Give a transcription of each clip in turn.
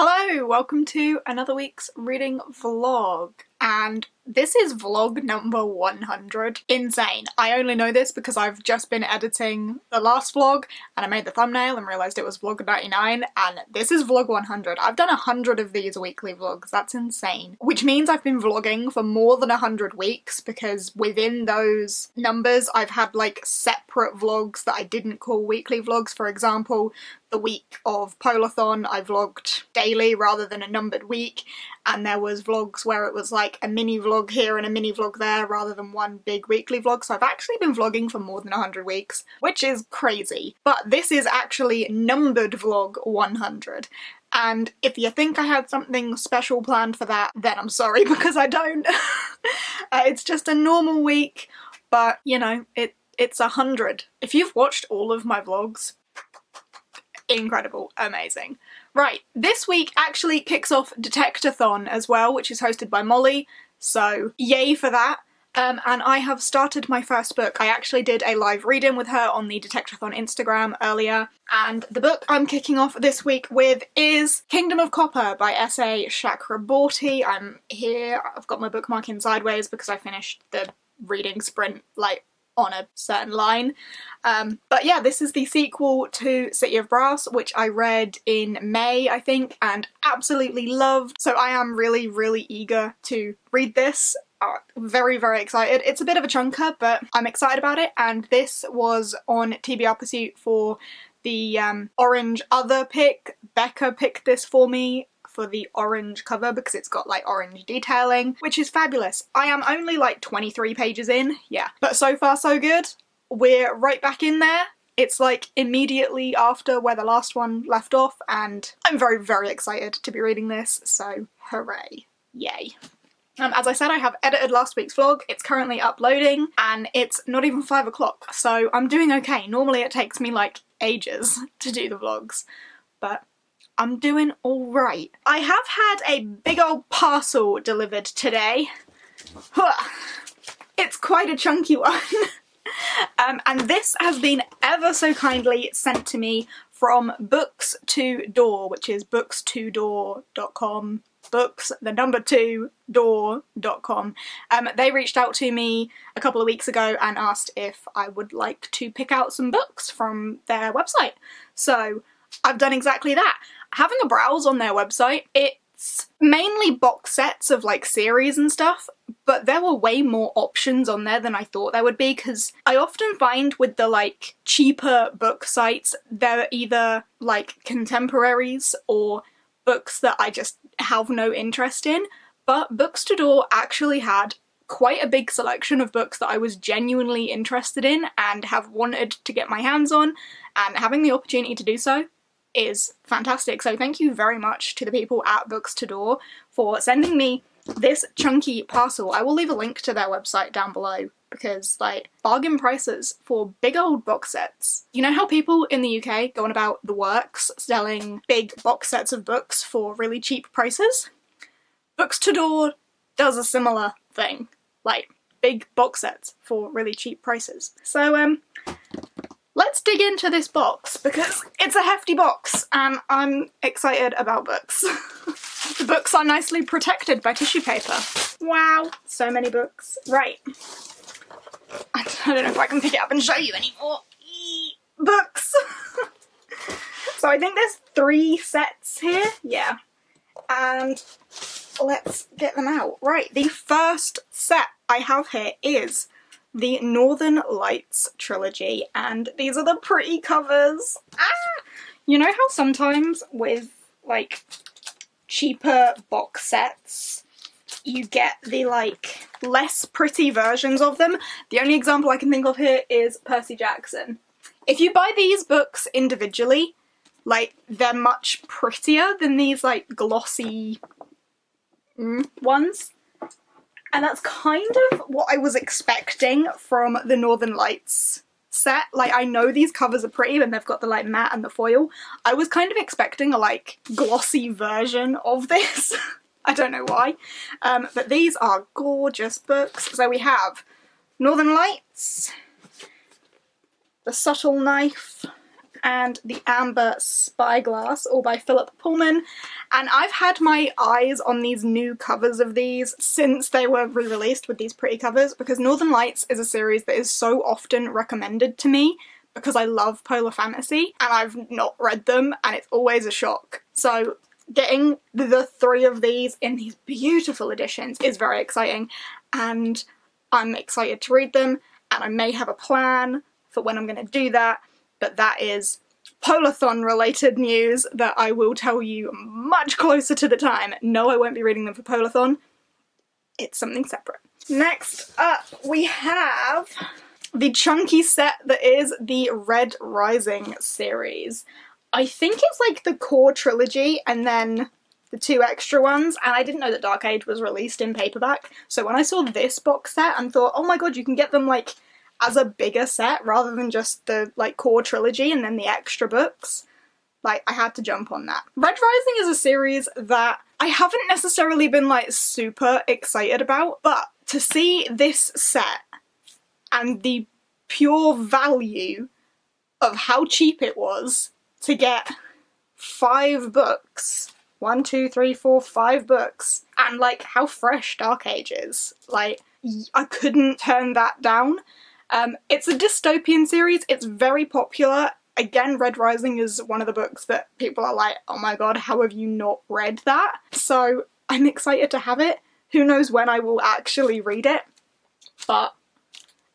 Hello, welcome to another week's reading vlog, and this is vlog number 100. Insane. I only know this because I've just been editing the last vlog and I made the thumbnail and realised it was vlog 99, and this is vlog 100. I've done 100 of these weekly vlogs, that's insane. Which means I've been vlogging for more than 100 weeks because within those numbers I've had like separate vlogs that I didn't call weekly vlogs. For example, the week of Polathon I vlogged daily rather than a numbered week, and there was vlogs where it was like a mini vlog here and a mini vlog there rather than one big weekly vlog, so I've actually been vlogging for more than 100 weeks, which is crazy. But this is actually numbered vlog 100. And if you think I had something special planned for that, then I'm sorry, because I don't. It's just a normal week, but you know, it's 100. If you've watched all of my vlogs, incredible, amazing. Right, this week actually kicks off Detectathon as well, which is hosted by Molly, so yay for that. And I have started my first book. I actually did a live read-in with her on the Detectathon Instagram earlier, and the book I'm kicking off this week with is Kingdom of Copper by S.A. Chakraborty. I'm here, I've got my bookmark in sideways because I finished the reading sprint like on a certain line. But yeah, this is the sequel to City of Brass, which I read in May, I think, and absolutely loved. So I am really, really eager to read this. Very, very excited. It's a bit of a chunker, but I'm excited about it, and this was on TBR Pursuit for the orange other pick. Becca picked this for me for the orange cover because it's got like orange detailing, which is fabulous. I am only like 23 pages in, yeah, but so far so good. We're right back in there. It's like immediately after where the last one left off, and I'm very, very excited to be reading this, so hooray. Yay. As I said, I have edited last week's vlog. It's currently uploading and it's not even 5 o'clock, so I'm doing okay. Normally it takes me like ages to do the vlogs, but I'm doing alright. I have had a big old parcel delivered today. It's quite a chunky one. And this has been ever so kindly sent to me from Books to Door, which is books2door.com. Books, the number 2, door.com. They reached out to me a couple of weeks ago and asked if I would like to pick out some books from their website. So I've done exactly that. Having a browse on their website, it's mainly box sets of like series and stuff, but there were way more options on there than I thought there would be, because I often find with the like cheaper book sites, they're either like contemporaries or books that I just have no interest in, but Books to Door actually had quite a big selection of books that I was genuinely interested in and have wanted to get my hands on, and having the opportunity to do so is fantastic. So thank you very much to the people at Books to Door for sending me this chunky parcel. I will leave a link to their website down below because, like, bargain prices for big old box sets. You know how people in the UK go on about the works selling big box sets of books for really cheap prices? Books to Door does a similar thing, like big box sets for really cheap prices. So let's dig into this box because it's a hefty box and I'm excited about books. The books are nicely protected by tissue paper. Wow, so many books. Right. I don't know if I can pick it up and show you anymore. Books! So I think there's 3 sets here. Yeah. And let's get them out. Right, the first set I have here is the Northern Lights trilogy, and these are the pretty covers. Ah! You know how sometimes with like cheaper box sets you get the like less pretty versions of them? The only example I can think of here is Percy Jackson. If you buy these books individually, like, they're much prettier than these like glossy ones. And that's kind of what I was expecting from the Northern Lights set. Like, I know these covers are pretty and they've got the like matte and the foil. I was kind of expecting a like glossy version of this. I don't know why. But these are gorgeous books. So we have Northern Lights, The Subtle Knife, and The Amber Spyglass, all by Philip Pullman. And I've had my eyes on these new covers of these since they were re-released with these pretty covers, because Northern Lights is a series that is so often recommended to me because I love polar fantasy, and I've not read them, and it's always a shock. So getting the 3 of these in these beautiful editions is very exciting, and I'm excited to read them, and I may have a plan for when I'm going to do that, but that is Polathon related news that I will tell you much closer to the time. No, I won't be reading them for Polathon. It's something separate. Next up, we have the chunky set that is the Red Rising series. I think it's like the core trilogy and then the 2 extra ones, and I didn't know that Dark Age was released in paperback, so when I saw this box set and thought, oh my god, you can get them like as a bigger set rather than just the like core trilogy and then the extra books, like I had to jump on that. Red Rising is a series that I haven't necessarily been like super excited about, but to see this set and the pure value of how cheap it was to get 5 books, 1, 2, 3, 4, 5 books, and like how fresh Dark Age is, like I couldn't turn that down. It's a dystopian series, it's very popular. Again, Red Rising is one of the books that people are like, oh my god, how have you not read that? So I'm excited to have it. Who knows when I will actually read it, but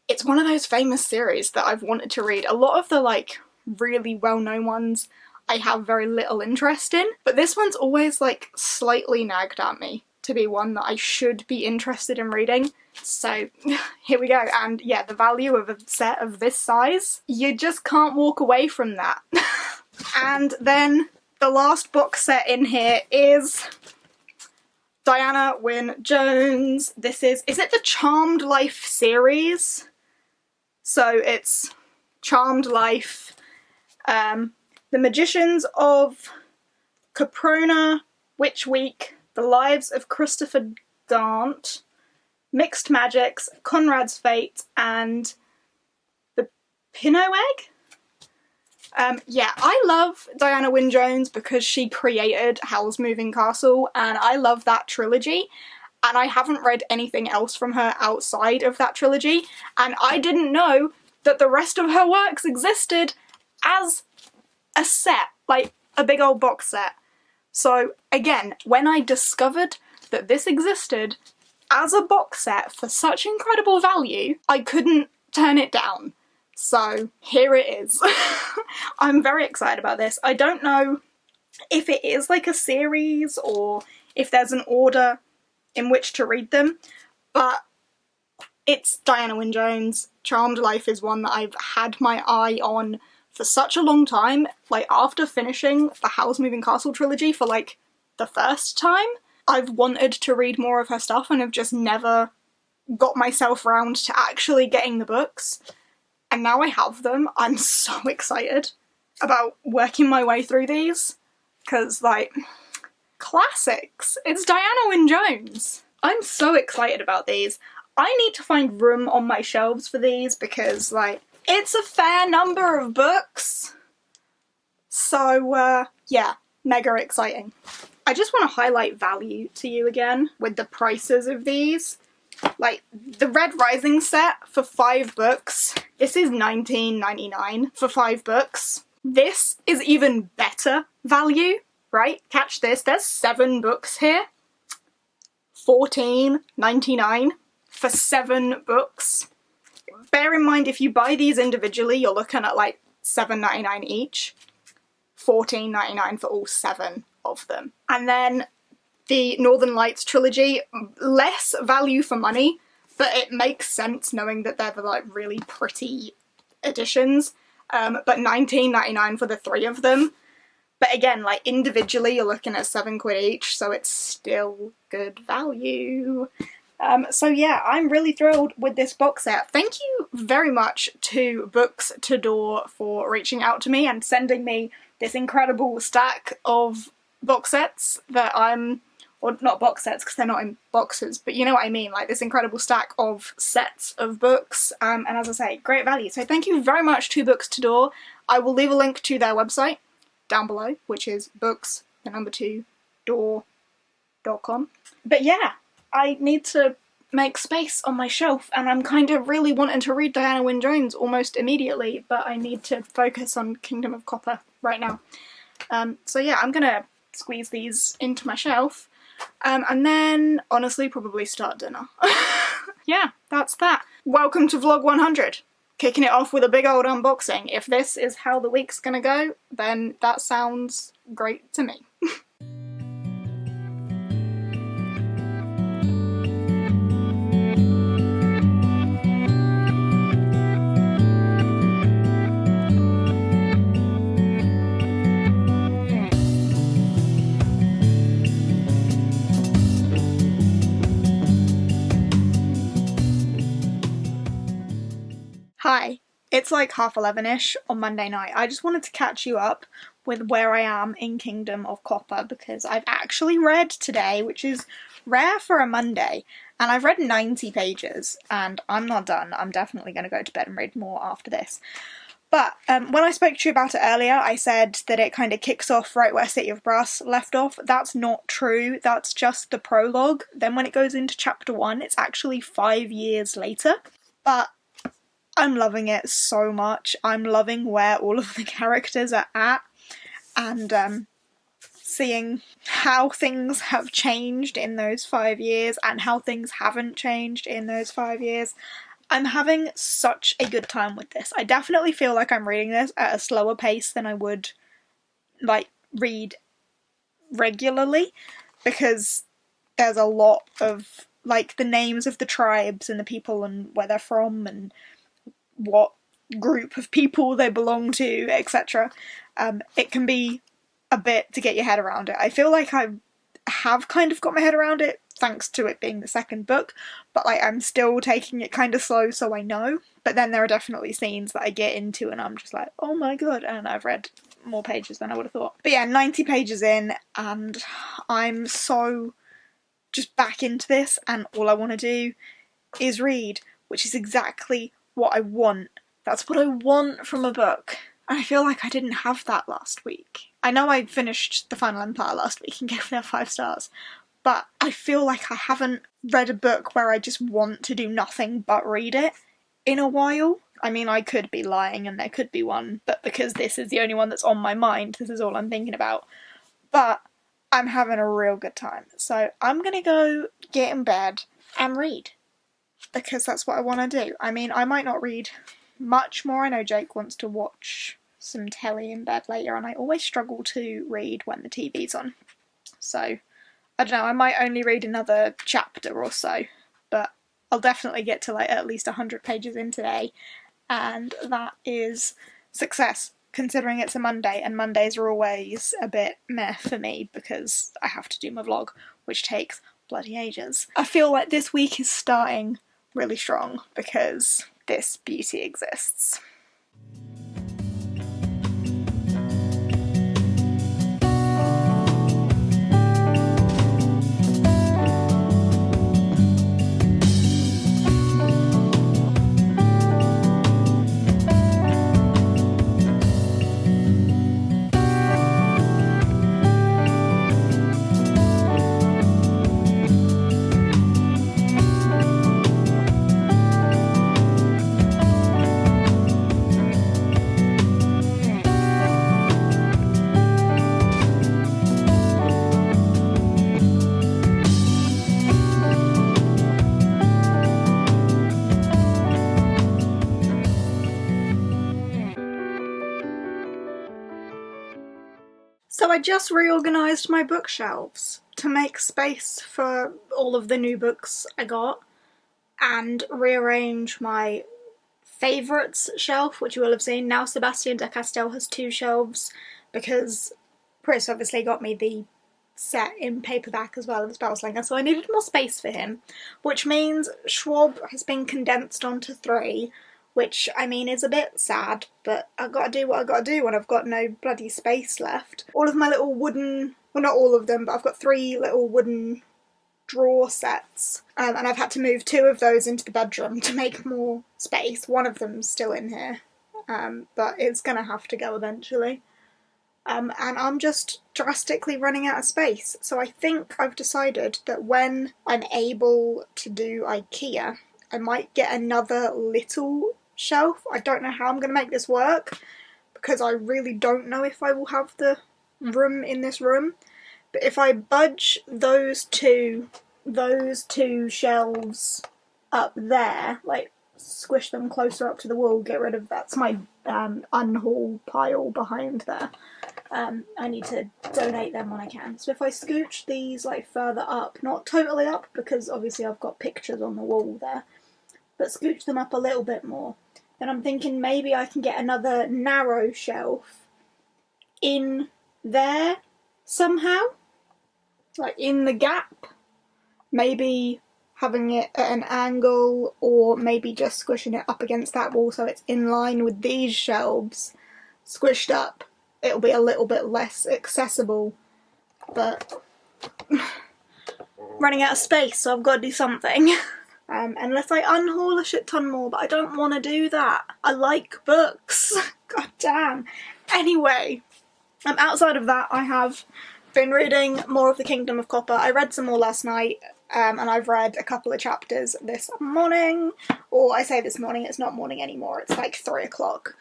it's one of those famous series that I've wanted to read. A lot of the like really well-known ones I have very little interest in, but this one's always like slightly nagged at me to be one that I should be interested in reading. So here we go, and yeah, the value of a set of this size, you just can't walk away from that. And then the last box set in here is Diana Wynne Jones. This is it the Charmed Life series? So it's Charmed Life, The Magicians of Caprona, Witch Week, The Lives of Christopher Gaunt, Mixed Magics, Conrad's Fate, and The Pinot Egg? Yeah, I love Diana Wynne Jones because she created Howl's Moving Castle, and I love that trilogy, and I haven't read anything else from her outside of that trilogy, and I didn't know that the rest of her works existed as a set, like a big old box set. So again, when I discovered that this existed as a box set for such incredible value, I couldn't turn it down. So here it is. I'm very excited about this. I don't know if it is like a series or if there's an order in which to read them, but it's Diana Wynne Jones. Charmed Life is one that I've had my eye on for such a long time. Like after finishing the Howl's Moving Castle trilogy for like the first time, I've wanted to read more of her stuff and have just never got myself round to actually getting the books. And now I have them. I'm so excited about working my way through these. Because, like, classics. It's Diana Wynne Jones. I'm so excited about these. I need to find room on my shelves for these because, like, it's a fair number of books. So, yeah, mega exciting. I just want to highlight value to you again with the prices of these. Like, the Red Rising set for 5 books, this is $19.99 for 5 books. This is even better value, right? Catch this, there's 7 books here. $14.99 for 7 books. Bear in mind, if you buy these individually, you're looking at like $7.99 each. $14.99 for all 7 of them. And then the Northern Lights trilogy, less value for money, but it makes sense knowing that they're the like really pretty editions. But $19.99 for the 3 of them. But again, like individually you're looking at £7 each, so it's still good value. So yeah, I'm really thrilled with this box set. Thank you very much to Books to Door for reaching out to me and sending me this incredible stack of box sets that I'm or not box sets because they're not in boxes, but you know what I mean, like this incredible stack of sets of books, and as I say, great value. So thank you very much to Books to Door. I will leave a link to their website down below, which is books2door.com. But yeah, I need to make space on my shelf, and I'm kind of really wanting to read Diana Wynne Jones almost immediately, but I need to focus on Kingdom of Copper right now. So yeah, I'm gonna squeeze these into my shelf, and then honestly probably start dinner. Yeah, that's that. Welcome to vlog 100. Kicking it off with a big old unboxing. If this is how the week's gonna go, then that sounds great to me. Hi, it's like 11:30ish on Monday night. I just wanted to catch you up with where I am in Kingdom of Copper because I've actually read today, which is rare for a Monday, and I've read 90 pages and I'm not done. I'm definitely going to go to bed and read more after this. But when I spoke to you about it earlier, I said that it kind of kicks off right where City of Brass left off. That's not true. That's just the prologue. Then when it goes into chapter 1, it's actually 5 years later. But I'm loving it so much. I'm loving where all of the characters are at, and seeing how things have changed in those 5 years and how things haven't changed in those 5 years. I'm having such a good time with this. I definitely feel like I'm reading this at a slower pace than I would, like, read regularly, because there's a lot of, like, the names of the tribes and the people and where they're from and what group of people they belong to, etc. It can be a bit to get your head around it. I feel like I have kind of got my head around it thanks to it being the second book, but like I'm still taking it kind of slow so I know. But then there are definitely scenes that I get into and I'm just like, oh my god, and I've read more pages than I would have thought. But yeah, 90 pages in and I'm so just back into this, and all I want to do is read, which is exactly what I want. That's what I want from a book. And I feel like I didn't have that last week. I know I finished The Final Empire last week and gave it 5 stars, but I feel like I haven't read a book where I just want to do nothing but read it in a while. I mean, I could be lying and there could be one, but because this is the only one that's on my mind, this is all I'm thinking about. But I'm having a real good time. So I'm gonna go get in bed and read, because that's what I want to do. I mean, I might not read much more. I know Jake wants to watch some telly in bed later, and I always struggle to read when the TV's on. So, I don't know, I might only read another chapter or so, but I'll definitely get to like at least 100 pages in today, and that is success, considering it's a Monday, and Mondays are always a bit meh for me because I have to do my vlog, which takes bloody ages. I feel like this week is starting really strong because this beauty exists. So I just reorganised my bookshelves to make space for all of the new books I got, and rearrange my favourites shelf, which you will have seen. Now Sebastian de Castell has 2 shelves because Chris obviously got me the set in paperback as well of Spellslinger, so I needed more space for him, which means Schwab has been condensed onto 3, which, I mean, is a bit sad, but I've got to do what I've got to do when I've got no bloody space left. All of my little wooden, well, not all of them, but I've got 3 little wooden drawer sets, and I've had to move 2 of those into the bedroom to make more space. One of them's still in here, but it's gonna have to go eventually. And I'm just drastically running out of space, so I think I've decided that when I'm able to do IKEA, I might get another little shelf. I don't know how I'm going to make this work, because I really don't know if I will have the room in this room. But if I budge those two shelves up there, like squish them closer up to the wall, get rid of that's my unhaul pile behind there. I need to donate them when I can. So if I scooch these like further up, not totally up because obviously I've got pictures on the wall there, but scooch them up a little bit more, then I'm thinking maybe I can get another narrow shelf in there somehow, like in the gap, maybe having it at an angle, or maybe just squishing it up against that wall so it's in line with these shelves, squished up. It'll be a little bit less accessible, but running out of space, so I've got to do something. Unless I unhaul a shit ton more, but I don't want to do that. I like books. God damn. Anyway, outside of that, I have been reading more of The Kingdom of Copper. I read some more last night, and I've read a couple of chapters this morning. Or I say this morning, it's not morning anymore, it's like 3 o'clock.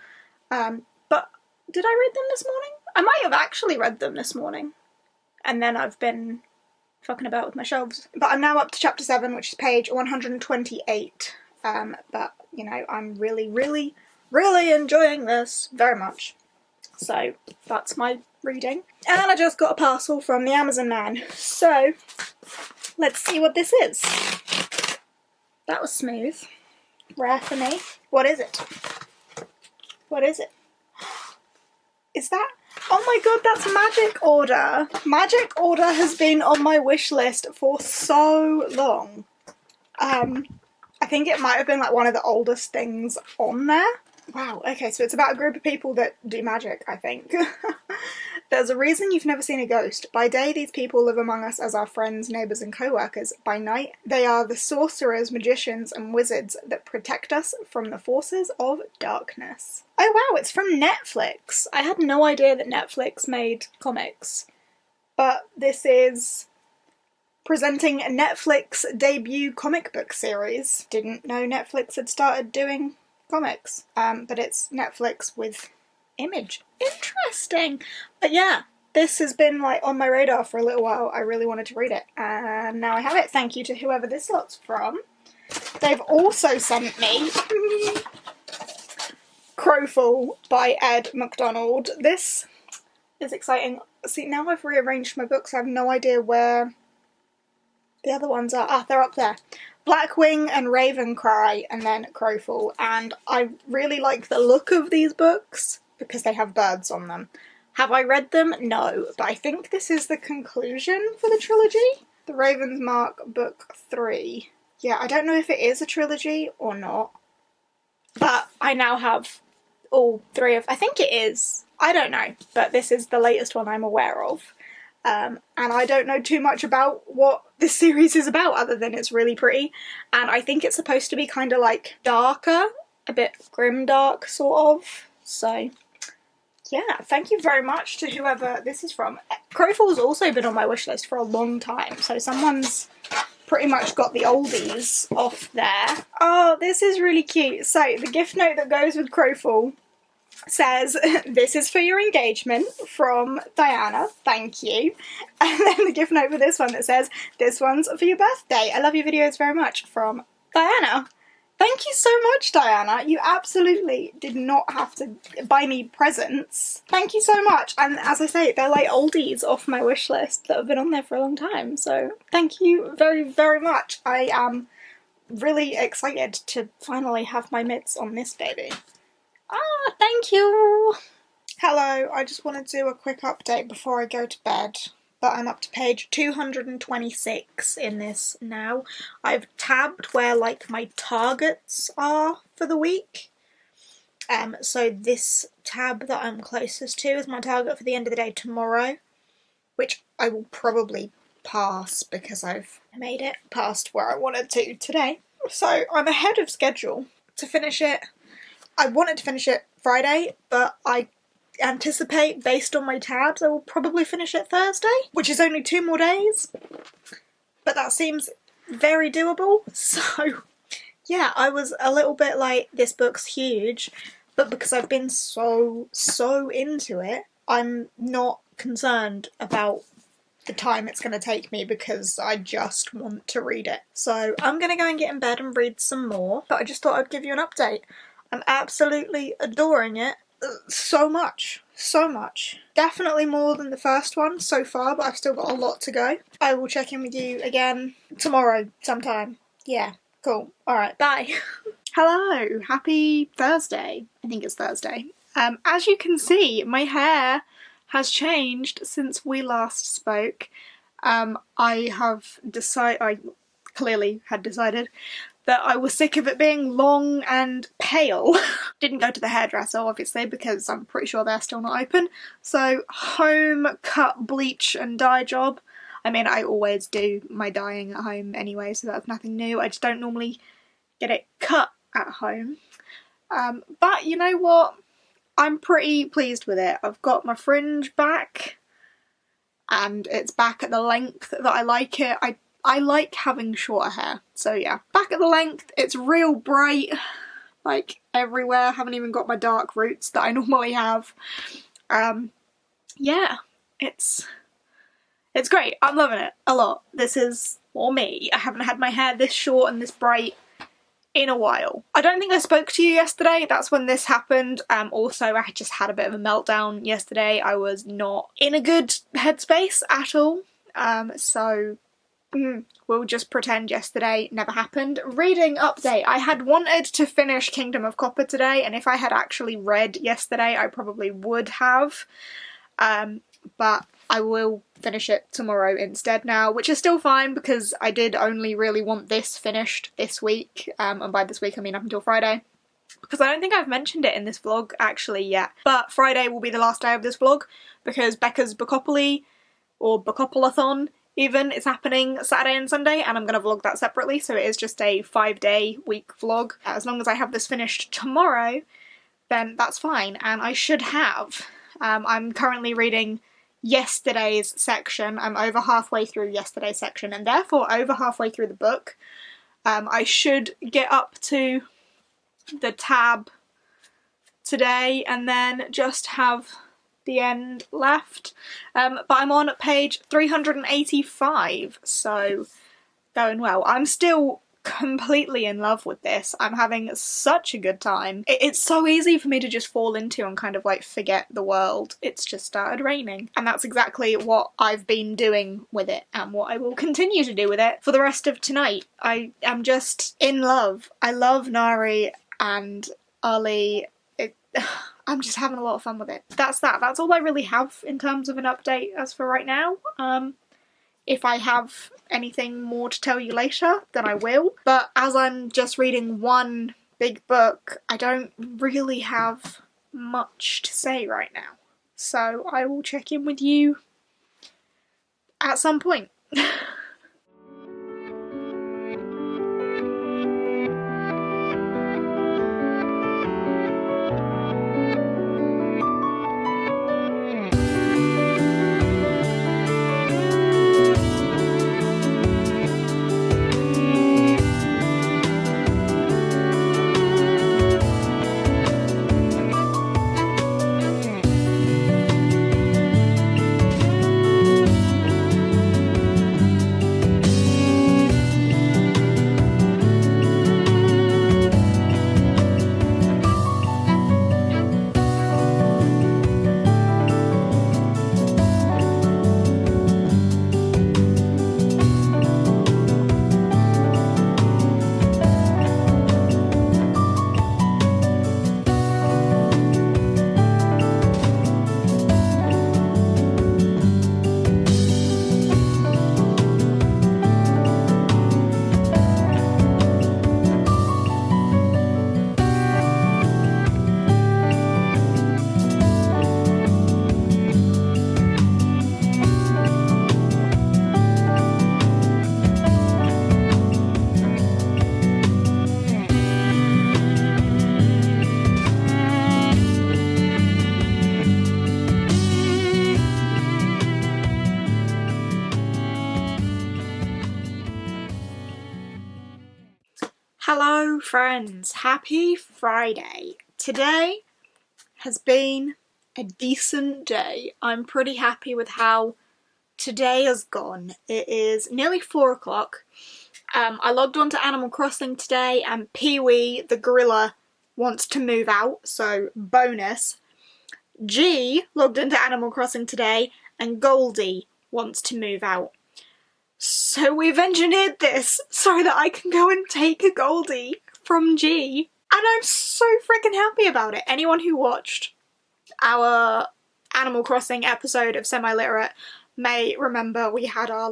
But did I read them this morning? I might have actually read them this morning. And then I've been fucking about with my shelves. But I'm now up to chapter 7, which is page 128. But, you know, I'm really, really, really enjoying this very much. So, that's my reading. And I just got a parcel from the Amazon man. So, let's see what this is. That was smooth. Rare for me. What is it? What is it? Is that... Oh my god, that's Magic Order. Magic Order has been on my wish list for so long. I think it might have been like one of the oldest things on there. Wow, okay, so it's about a group of people that do magic, I think. There's a reason you've never seen a ghost. By day, these people live among us as our friends, neighbours and co-workers. By night, they are the sorcerers, magicians and wizards that protect us from the forces of darkness. Oh wow, it's from Netflix. I had no idea that Netflix made comics. But this is presenting a Netflix debut comic book series. Didn't know Netflix had started doing comics. But it's Netflix with Image. Interesting. But yeah, this has been like on my radar for a little while. I really wanted to read it, and now I have it. Thank you to whoever this lot's from. They've also sent me Crowfall by Ed Mcdonald. This is exciting. See, now I've rearranged my books. I have no idea where the other ones are. Ah, they're up there. Blackwing and Ravencry, and then Crowfall. And I really like the look of these books because they have birds on them. Have I read them? No, but I think this is the conclusion for the trilogy. The Raven's Mark Book 3. Yeah, I don't know if it is a trilogy or not, but I now have all 3 of... I think it is. I don't know, but this is the latest one I'm aware of. And I don't know too much about what this series is about other than it's really pretty. And I think it's supposed to be kind of like darker, a bit grimdark sort of. So yeah, thank you very much to whoever this is from. Crowfall's also been on my wish list for a long time, so someone's pretty much got the oldies off there. Oh, this is really cute. So the gift note that goes with Crowfall says, "This is for your engagement from Diana, thank you." And then the gift note for this one that says, "This one's for your birthday. I love your videos very much, from Diana." Thank you so much, Diana. You absolutely did not have to buy me presents. Thank you so much. And as I say, they're like oldies off my wish list that have been on there for a long time. So thank you very, very much. I am really excited to finally have my mitts on this baby. Ah, thank you. Hello, I just want to do a quick update before I go to bed. But I'm up to page 226 in this now. I've tabbed where like my targets are for the week. So this tab that I'm closest to is my target for the end of the day tomorrow, which I will probably pass because I've made it past where I wanted to today. So I'm ahead of schedule to finish it. I wanted to finish it Friday, but I anticipate, based on my tabs, I will probably finish it Thursday, which is only 2 more days. But that seems very doable. So yeah, I was a little bit like, this book's huge, but because I've been so into it, I'm not concerned about the time it's going to take me because I just want to read it. So I'm going to go and get in bed and read some more, but I just thought I'd give you an update. I'm absolutely adoring it so much. Definitely more than the first one so far, but I've still got a lot to go. I will check in with you again tomorrow sometime. Yeah, cool. Alright, bye. Hello, happy Thursday. I think it's Thursday. As you can see, my hair has changed since we last spoke. I clearly had decided that I was sick of it being long and pale. Didn't go to the hairdresser, obviously, because I'm pretty sure they're still not open. So, home cut bleach and dye job. I mean, I always do my dyeing at home anyway, so that's nothing new. I just don't normally get it cut at home. But you know what? I'm pretty pleased with it. I've got my fringe back, and it's back at the length that I like it. I like having shorter hair, so yeah. Back at the length, it's real bright, like everywhere. Haven't even got my dark roots that I normally have. Yeah, it's great. I'm loving it a lot. This is for me. I haven't had my hair this short and this bright in a while. I don't think I spoke to you yesterday. That's when this happened. Also, I just had a bit of a meltdown yesterday. I was not in a good headspace at all. So we'll just pretend yesterday never happened. Reading update. I had wanted to finish Kingdom of Copper today, and if I had actually read yesterday, I probably would have. But I will finish it tomorrow instead now, which is still fine because I did only really want this finished this week, and by this week I mean up until Friday, because I don't think I've mentioned it in this vlog actually yet, but Friday will be the last day of this vlog because Becca's Bookopoly, or Bookopolathon even, is happening Saturday and Sunday, and I'm going to vlog that separately, so it is just a 5-day week vlog. As long as I have this finished tomorrow, then that's fine, and I should have. I'm currently reading yesterday's section. I'm over halfway through yesterday's section and therefore over halfway through the book. I should get up to the tab today and then just have the end left. But I'm on page 385, so going well. I'm still completely in love with this. I'm having such a good time. It's so easy for me to just fall into and kind of like forget the world. It's just started raining, and that's exactly what I've been doing with it and what I will continue to do with it for the rest of tonight. I am just in love. I love Nari and Ali. I'm just having a lot of fun with it. That's all I really have in terms of an update as for right now. If I have anything more to tell you later, then I will. But as I'm just reading one big book, I don't really have much to say right now. So I will check in with you at some point. Hello friends, happy Friday. Today has been a decent day. I'm pretty happy with how today has gone. It is nearly 4 o'clock. I logged on to Animal Crossing today and Pee-wee the gorilla wants to move out, so bonus. G logged into Animal Crossing today and Goldie wants to move out. So we've engineered this so that I can go and take a Goldie from G. And I'm so freaking happy about it. Anyone who watched our Animal Crossing episode of Semi-Literate may remember we had our,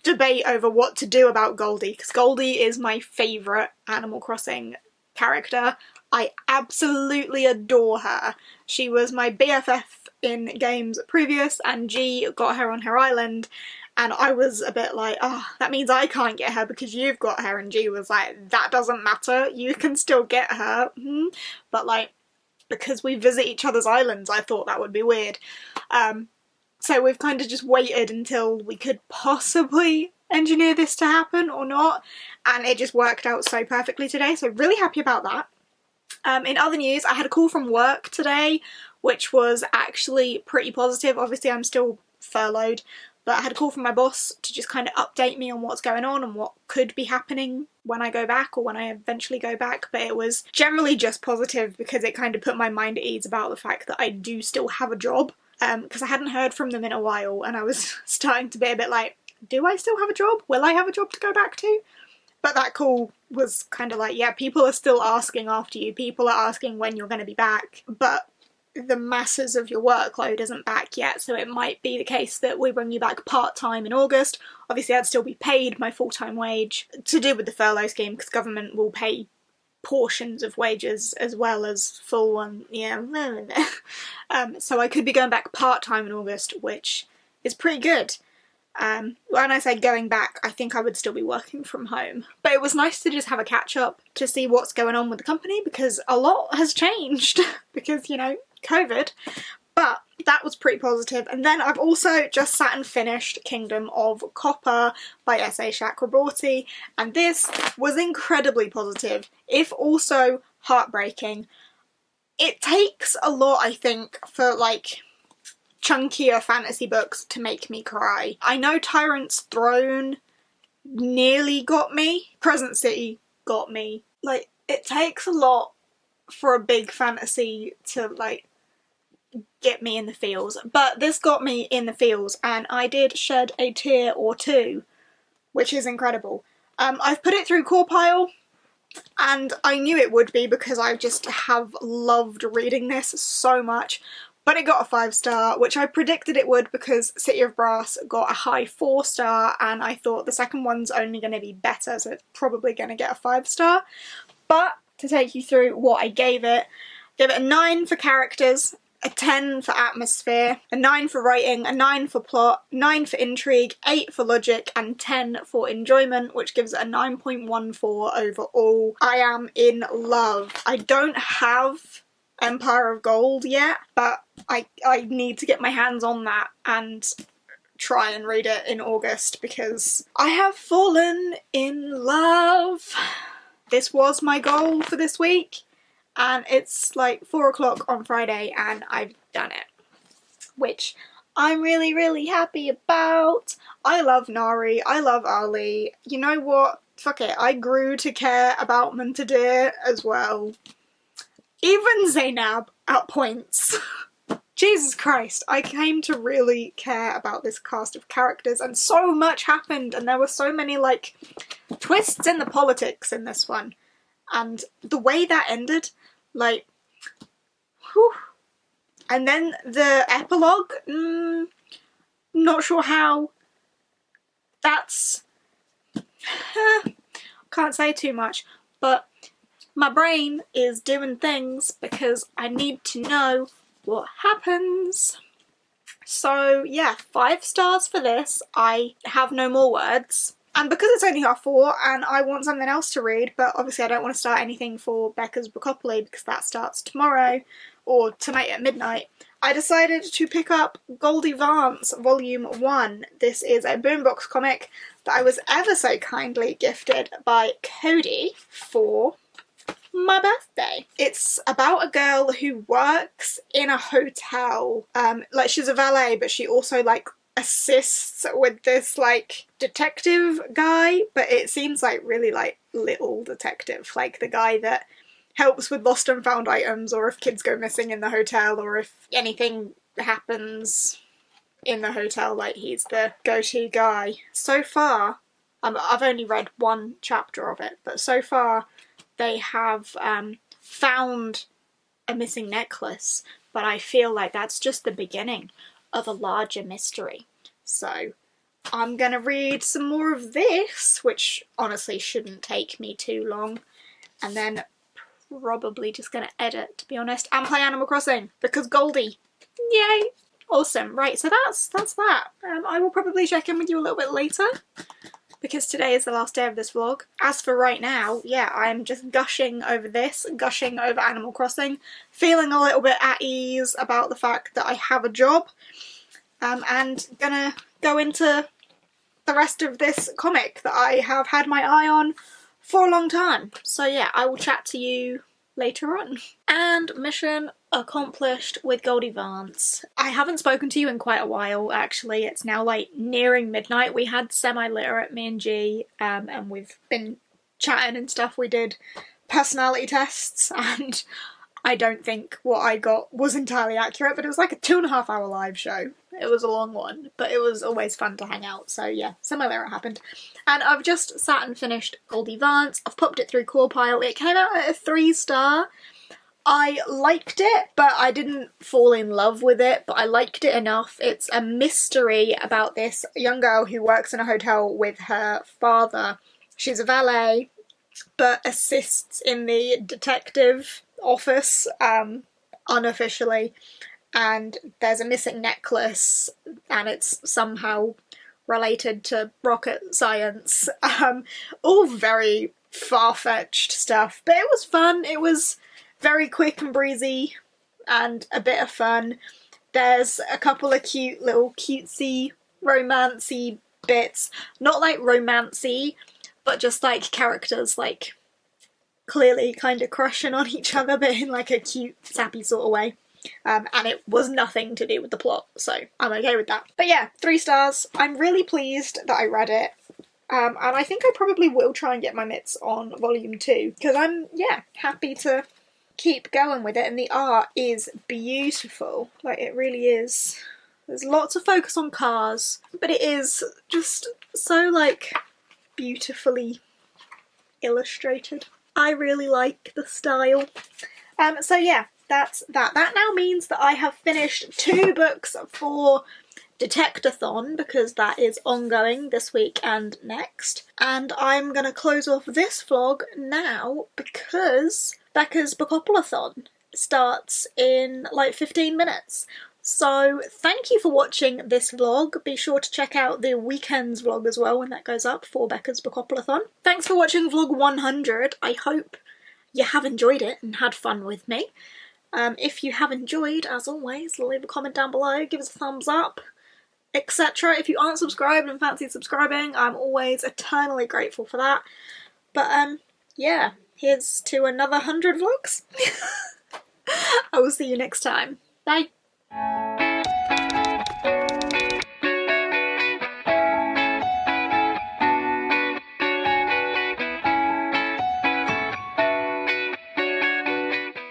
debate over what to do about Goldie, because Goldie is my favourite Animal Crossing character. I absolutely adore her. She was my BFF in games previous, and G got her on her island. And I was a bit like, oh, that means I can't get her because you've got her. And G was like, that doesn't matter. You can still get her. But because we visit each other's islands, I thought that would be weird. So we've kind of just waited until we could possibly engineer this to happen or not. And it just worked out so perfectly today. So really happy about that. In other news, I had a call from work today, which was actually pretty positive. Obviously, I'm still furloughed. But I had a call from my boss to just kind of update me on what's going on and what could be happening when I go back or when I eventually go back. But it was generally just positive because it kind of put my mind at ease about the fact that I do still have a job. Because I hadn't heard from them in a while and I was starting to be a bit like, do I still have a job? Will I have a job to go back to? But that call was kind of like, yeah, people are still asking after you. People are asking when you're going to be back. But the masses of your workload isn't back yet, so it might be the case that we bring you back part-time in August. Obviously I'd still be paid my full-time wage to do with the furlough scheme because government will pay portions of wages as well as full one. Yeah. So I could be going back part-time in August, which is pretty good. When I say going back, I think I would still be working from home. But it was nice to just have a catch-up to see what's going on with the company because a lot has changed because, you know, COVID, but that was pretty positive. And then I've also just sat and finished Kingdom of Copper by S.A. Chakraborty, and this was incredibly positive, if also heartbreaking. It takes a lot, I think, for chunkier fantasy books to make me cry. I know Tyrant's Throne nearly got me. Crescent City got me. It takes a lot for a big fantasy to, get me in the feels. But this got me in the feels, and I did shed a tear or two, which is incredible. I've put it through Core Pile, and I knew it would be because I just have loved reading this so much. But it got a 5-star, which I predicted it would because City of Brass got a high 4-star, and I thought the second one's only going to be better, so it's probably going to get a 5-star. But to take you through what I gave it a 9 for characters, a 10 for atmosphere, a 9 for writing, a 9 for plot, 9 for intrigue, 8 for logic, and 10 for enjoyment, which gives it a 9.14 overall. I am in love. I don't have Empire of Gold yet, but I need to get my hands on that and try and read it in August because I have fallen in love. This was my goal for this week. And it's 4 o'clock on Friday and I've done it, which I'm really, really happy about. I love Nari, I love Ali. You know what? Fuck it, I grew to care about Muntadir as well. Even Zainab at points. Jesus Christ, I came to really care about this cast of characters and so much happened and there were so many twists in the politics in this one. And the way that ended, whew. And then the epilogue, not sure how. That's, can't say too much, but my brain is doing things because I need to know what happens. So yeah, 5 stars for this. I have no more words. And because it's only 4:30 and I want something else to read, but obviously I don't want to start anything for Becca's Bookopoly because that starts tomorrow, or tonight at midnight, I decided to pick up Goldie Vance Volume 1. This is a boombox comic that I was ever so kindly gifted by Cody for my birthday. It's about a girl who works in a hotel. Like, she's a valet, but she also like assists with this like detective guy, but it seems like really like little detective, like the guy that helps with lost and found items, or if kids go missing in the hotel, or if anything happens in the hotel, like he's the go-to guy. So far, I've only read one chapter of it, but so far they have found a missing necklace, but I feel like that's just the beginning of a larger mystery. So I'm gonna read some more of this, which honestly shouldn't take me too long, and then probably just gonna edit, to be honest, and play Animal Crossing, because Goldie. Yay! Awesome. Right, so that's that. I will probably check in with you a little bit later, because today is the last day of this vlog. As for right now, yeah, I'm just gushing over this, gushing over Animal Crossing, feeling a little bit at ease about the fact that I have a job, and gonna go into the rest of this comic that I have had my eye on for a long time. So yeah, I will chat to you later on. And mission accomplished with Goldie Vance. I haven't spoken to you in quite a while, actually. It's now like nearing midnight. We had semi-literate, me and G, and we've been chatting and stuff. We did personality tests, and I don't think what I got was entirely accurate, but it was like a 2.5 hour live show. It was a long one, but it was always fun to hang out, so yeah, semi-literate happened. And I've just sat and finished Goldie Vance. I've popped it through Core Pile. It came out at a 3-star. I liked it, but I didn't fall in love with it, but I liked it enough. It's a mystery about this young girl who works in a hotel with her father. She's a valet, but assists in the detective office, unofficially, and there's a missing necklace, and it's somehow related to rocket science. All very far-fetched stuff, but it was fun. It was very quick and breezy and a bit of fun. There's a couple of cute little cutesy romancy bits, not like romancy, but just like characters like clearly kind of crushing on each other, but in like a cute sappy sort of way. And it was nothing to do with the plot, so I'm okay with that. But yeah, 3 stars. I'm really pleased that I read it. And I think I probably will try and get my mitts on volume 2, because I'm, yeah, happy to keep going with it, and the art is beautiful. Like, it really is. There's lots of focus on cars, but it is just so, like, beautifully illustrated. I really like the style. So yeah, that's that. That now means that I have finished 2 books for Detectathon, because that is ongoing this week and next. And I'm gonna close off this vlog now because Becca's Bookathon starts in like 15 minutes. So thank you for watching this vlog. Be sure to check out the weekend's vlog as well when that goes up for Becca's Bookathon. Thanks for watching vlog 100. I hope you have enjoyed it and had fun with me. If you have enjoyed, as always, leave a comment down below, give us a thumbs up, etc. If you aren't subscribed and fancy subscribing, I'm always eternally grateful for that. But yeah, here's to another 100 vlogs. I will see you next time. Bye!